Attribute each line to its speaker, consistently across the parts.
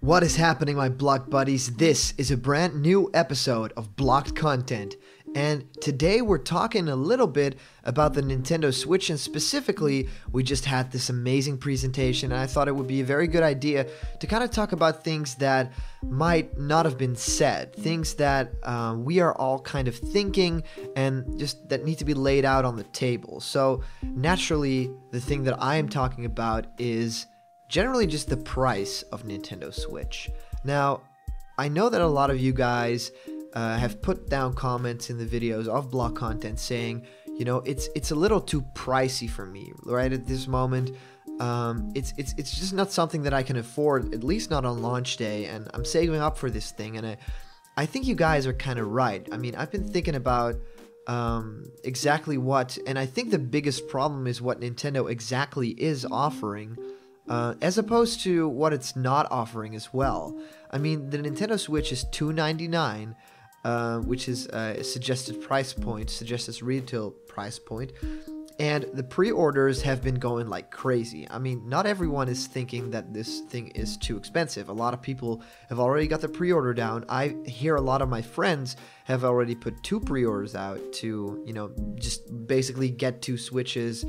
Speaker 1: What is happening, my blocked buddies? This is a brand new episode of Blocked Content, and today we're talking a little bit about the Nintendo Switch, and specifically, we just had this amazing presentation, and I thought it would be a very good idea to kind of talk about things that might not have been said, things that we are all kind of thinking, and just that need to be laid out on the table. So, naturally, the thing that I am talking about is generally just the price of Nintendo Switch. Now, I know that a lot of you guys have put down comments in the videos of Block Content saying, you know, it's a little too pricey for me right at this moment. It's just not something that I can afford, at least not on launch day, and I'm saving up for this thing, and I think you guys are kind of right. I mean, I've been thinking about exactly what, and I think the biggest problem is what Nintendo exactly is offering, as opposed to what it's not offering as well. I mean, the Nintendo Switch is $299, which is a suggested retail price point, and the pre-orders have been going like crazy. I mean, not everyone is thinking that this thing is too expensive. A lot of people have already got the pre-order down. I hear a lot of my friends have already put 2 pre-orders out to, you know, just basically get 2 Switches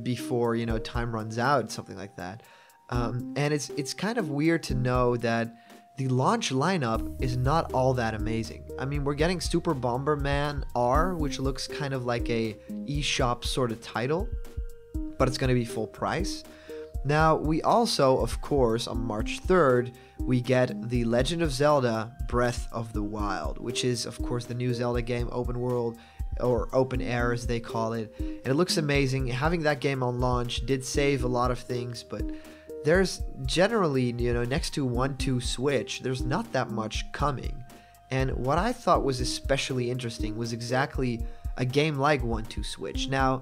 Speaker 1: before, you know, time runs out, something like that. And it's kind of weird to know that the launch lineup is not all that amazing. I mean, we're getting Super Bomberman R, which looks kind of like a eShop sort of title, but it's going to be full price. Now, we also, of course, on March 3rd, we get The Legend of Zelda Breath of the Wild, which is, of course, the new Zelda game, open world, or open air as they call it, and it looks amazing. Having that game on launch did save a lot of things, but there's generally, you know, next to 1-2 Switch, there's not that much coming. And what I thought was especially interesting was exactly a game like 1-2 Switch. Now,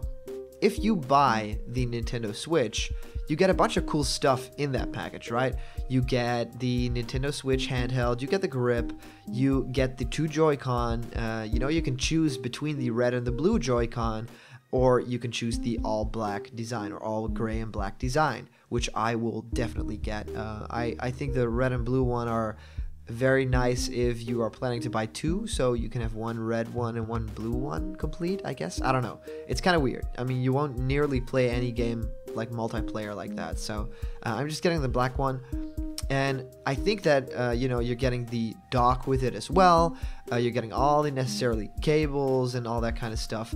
Speaker 1: if you buy the Nintendo Switch, you get a bunch of cool stuff in that package, right? You get the Nintendo Switch handheld, you get the grip, you get the 2 Joy-Con, you know, you can choose between the red and the blue Joy-Con, or you can choose the all black design or all gray and black design, which I will definitely get. I think the red and blue one are very nice if you are planning to buy 2, so you can have 1 red one and 1 blue one complete, I guess. I don't know. It's kind of weird. I mean, you won't nearly play any game like multiplayer like that, so I'm just getting the black one. And I think that, you know, you're getting the dock with it as well. You're getting all the necessary cables and all that kind of stuff.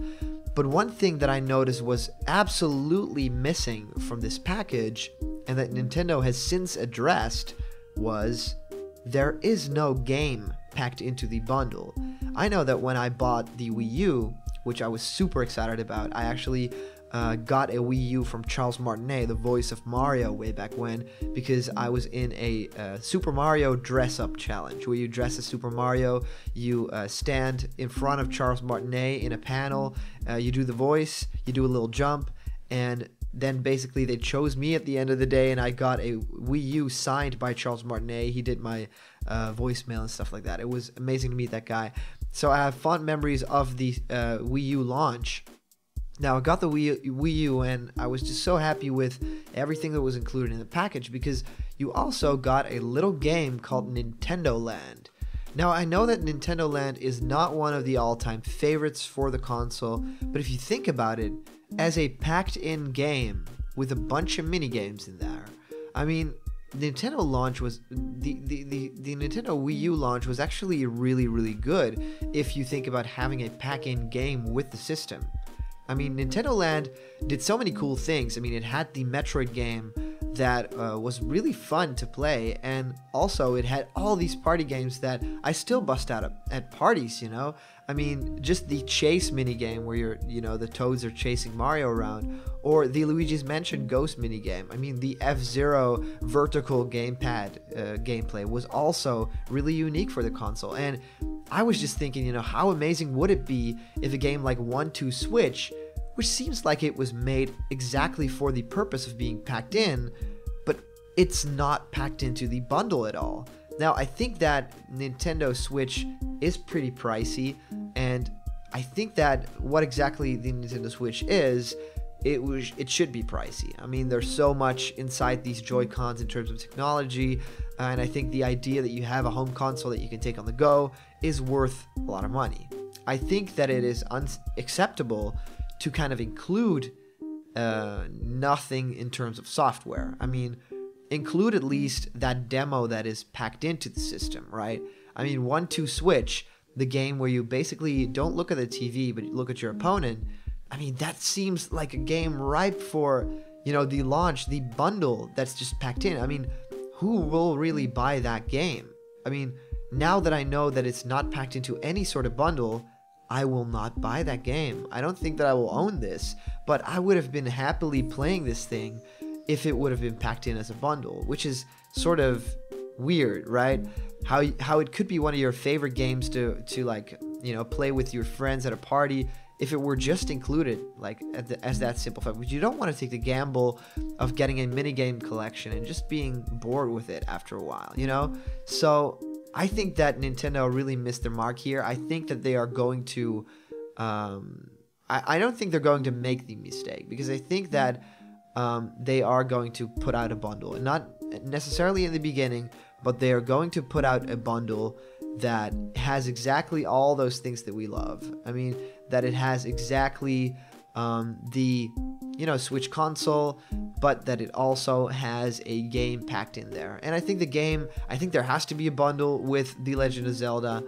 Speaker 1: But one thing that I noticed was absolutely missing from this package, and that Nintendo has since addressed, was there is no game packed into the bundle. I know that when I bought the Wii U, which I was super excited about, I actually got a Wii U from Charles Martinet, the voice of Mario, way back when, because I was in a Super Mario dress-up challenge, where you dress as Super Mario, you stand in front of Charles Martinet in a panel, you do the voice, you do a little jump, and then basically they chose me at the end of the day, and I got a Wii U signed by Charles Martinet. He did my voicemail and stuff like that. It was amazing to meet that guy. So I have fond memories of the Wii U launch. Now, I got the Wii U, and I was just so happy with everything that was included in the package, because you also got a little game called Nintendo Land. Now, I know that Nintendo Land is not one of the all-time favorites for the console, but if you think about it, as a packed-in game with a bunch of mini-games in there, I mean, Nintendo launch was the Nintendo Wii U launch was actually really, really good if you think about having a pack-in game with the system. I mean, Nintendo Land did so many cool things. I mean, it had the Metroid game that was really fun to play, and also it had all these party games that I still bust out at parties, you know? I mean, just the chase minigame where the Toads are chasing Mario around, or the Luigi's Mansion Ghost minigame. I mean, the F-Zero vertical gamepad gameplay was also really unique for the console, and I was just thinking, you know, how amazing would it be if a game like 1-2 Switch, which seems like it was made exactly for the purpose of being packed in, but it's not packed into the bundle at all. Now, I think that Nintendo Switch is pretty pricey, and I think that what exactly the Nintendo Switch is it should be pricey. I mean, there's so much inside these Joy-Cons in terms of technology, and I think the idea that you have a home console that you can take on the go is worth a lot of money. I think that it is unacceptable to kind of include nothing in terms of software. I mean, include at least that demo that is packed into the system, right? I mean, 1-2 Switch, the game where you basically don't look at the TV, but you look at your opponent. I mean, that seems like a game ripe for, the launch, the bundle that's just packed in. I mean, who will really buy that game? I mean, now that I know that it's not packed into any sort of bundle, I will not buy that game. I don't think that I will own this, but I would have been happily playing this thing if it would have been packed in as a bundle, which is sort of weird, right? How it could be one of your favorite games to like, play with your friends at a party if it were just included like as that simple fact. But you don't want to take the gamble of getting a minigame collection and just being bored with it after a while, So I think that Nintendo really missed their mark here. I think that they are going to I don't think they're going to make the mistake, because I think that they are going to put out a bundle, and not necessarily in the beginning, but they are going to put out a bundle that has exactly all those things that we love. I mean, that it has exactly the Switch console, but that it also has a game packed in there. And I think there has to be a bundle with The Legend of Zelda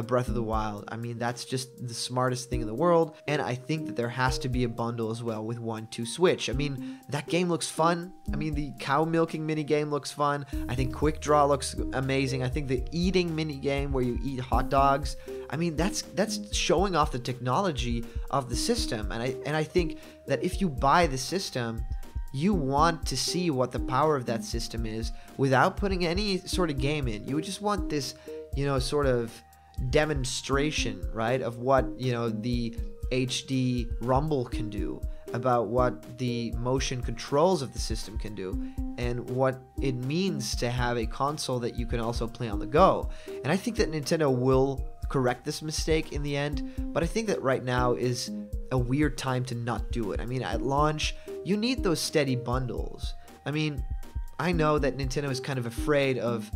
Speaker 1: Breath of the Wild. I mean, that's just the smartest thing in the world. And I think that there has to be a bundle as well with 1-2 Switch. I mean, that game looks fun. I mean, the cow milking mini game looks fun. I think Quick Draw looks amazing. I think the eating mini game where you eat hot dogs, I mean, that's showing off the technology of the system. And I think that if you buy the system, you want to see what the power of that system is without putting any sort of game in. You would just want this, sort of demonstration, right, of what the HD rumble can do, about what the motion controls of the system can do, and what it means to have a console that you can also play on the go. And I think that Nintendo will correct this mistake in the end, but I think that right now is a weird time to not do it. I mean, at launch, you need those steady bundles. I mean, I know that Nintendo is kind of afraid of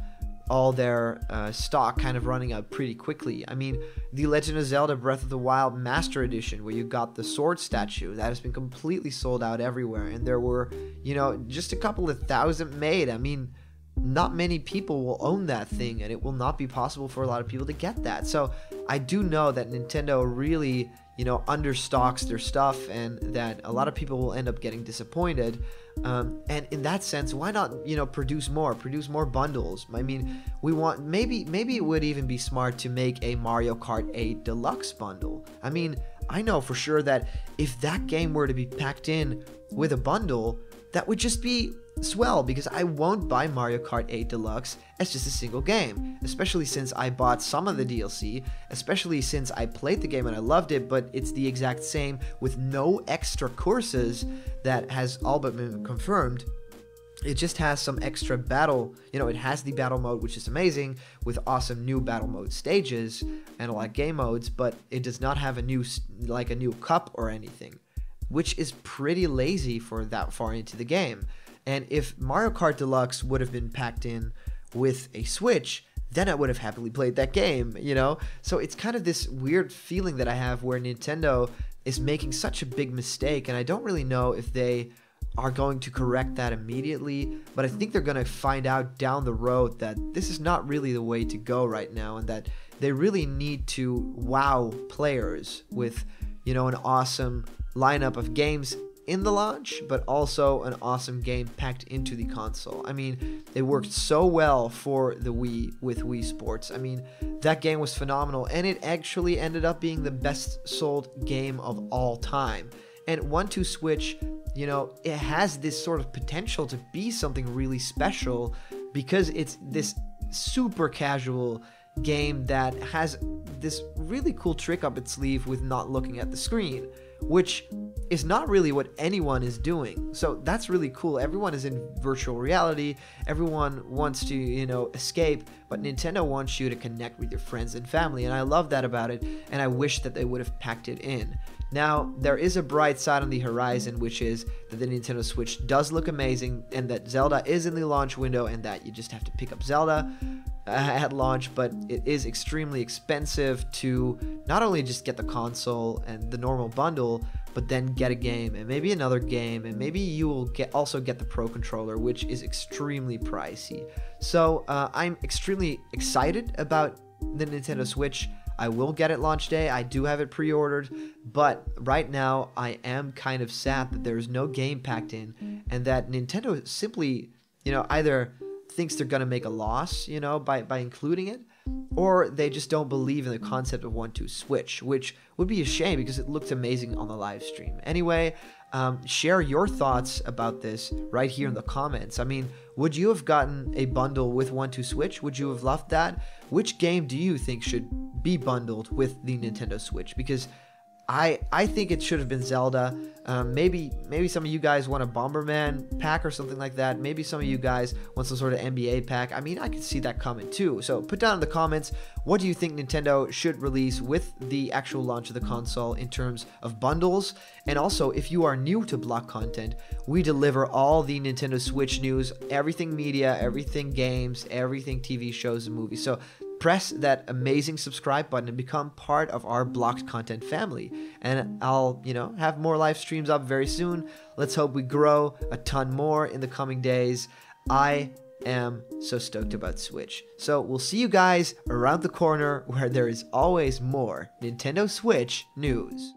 Speaker 1: all their stock kind of running out pretty quickly. I mean, The Legend of Zelda Breath of the Wild Master Edition, where you got the sword statue, that has been completely sold out everywhere, and there were, just a couple of thousand made. I mean, not many people will own that thing, and it will not be possible for a lot of people to get that. So I do know that Nintendo really, understocks their stuff, and that a lot of people will end up getting disappointed. And in that sense, why not, produce more bundles? I mean, we want, maybe it would even be smart to make a Mario Kart 8 Deluxe bundle. I mean, I know for sure that if that game were to be packed in with a bundle, that would just be swell, because I won't buy Mario Kart 8 Deluxe as just a single game, especially since I bought some of the DLC, especially since I played the game and I loved it, but it's the exact same with no extra courses. That has all but been confirmed. It just has some extra battle, it has the battle mode, which is amazing, with awesome new battle mode stages and a lot of game modes, but it does not have a new cup or anything, which is pretty lazy for that far into the game. And if Mario Kart Deluxe would have been packed in with a Switch, then I would have happily played that game, So it's kind of this weird feeling that I have where Nintendo is making such a big mistake, and I don't really know if they are going to correct that immediately, but I think they're going to find out down the road that this is not really the way to go right now, and that they really need to wow players with, an awesome lineup of games in the launch, but also an awesome game packed into the console. I mean, it worked so well for the Wii with Wii Sports. I mean, that game was phenomenal, and it actually ended up being the best sold game of all time. And 1-2 Switch, it has this sort of potential to be something really special, because it's this super casual game that has this really cool trick up its sleeve with not looking at the screen, which is not really what anyone is doing. So that's really cool. Everyone is in virtual reality. Everyone wants to, escape, but Nintendo wants you to connect with your friends and family, and I love that about it, and I wish that they would have packed it in. Now, there is a bright side on the horizon, which is that the Nintendo Switch does look amazing, and that Zelda is in the launch window, and that you just have to pick up Zelda at launch, but it is extremely expensive to not only just get the console and the normal bundle, but then get a game and maybe another game, and maybe you will also get the Pro Controller, which is extremely pricey. So I'm extremely excited about the Nintendo Switch. I will get it launch day. I do have it pre-ordered, but right now I am kind of sad that there's no game packed in, and that Nintendo simply, either thinks they're gonna make a loss, by including it, or they just don't believe in the concept of 1-2 Switch, which would be a shame because it looked amazing on the live stream. Anyway, share your thoughts about this right here in the comments. I mean, would you have gotten a bundle with 1-2 Switch? Would you have loved that? Which game do you think should be bundled with the Nintendo Switch? Because I think it should have been Zelda. Maybe some of you guys want a Bomberman pack or something like that. Maybe some of you guys want some sort of NBA pack. I mean, I could see that coming too. So put down in the comments, what do you think Nintendo should release with the actual launch of the console in terms of bundles? And also, if you are new to Block Content, we deliver all the Nintendo Switch news, everything media, everything games, everything TV shows and movies. So press that amazing subscribe button and become part of our Blocked Content family. And I'll, have more live streams up very soon. Let's hope we grow a ton more in the coming days. I am so stoked about Switch. So we'll see you guys around the corner where there is always more Nintendo Switch news.